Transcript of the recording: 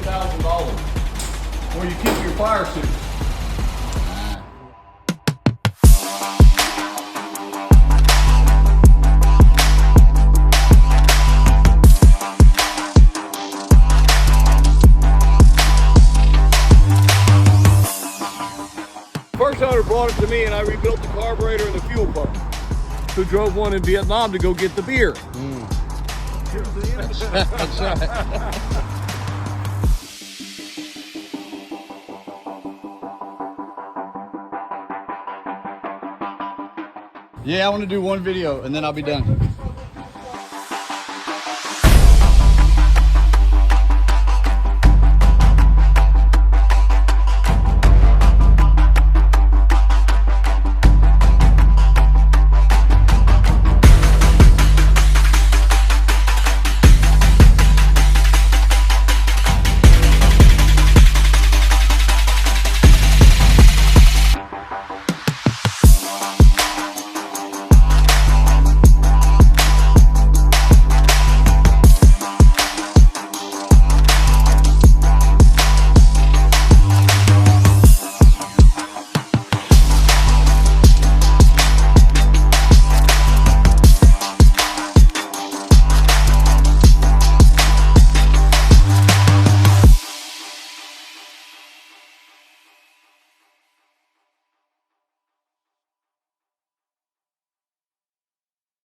$100,000 where you keep your fire suits. First owner brought it to me and I rebuilt the carburetor and the fuel pump. Who drove one in Vietnam to go get the beer. Here's the end. That's right. Yeah, I want to do one video and then I'll be done.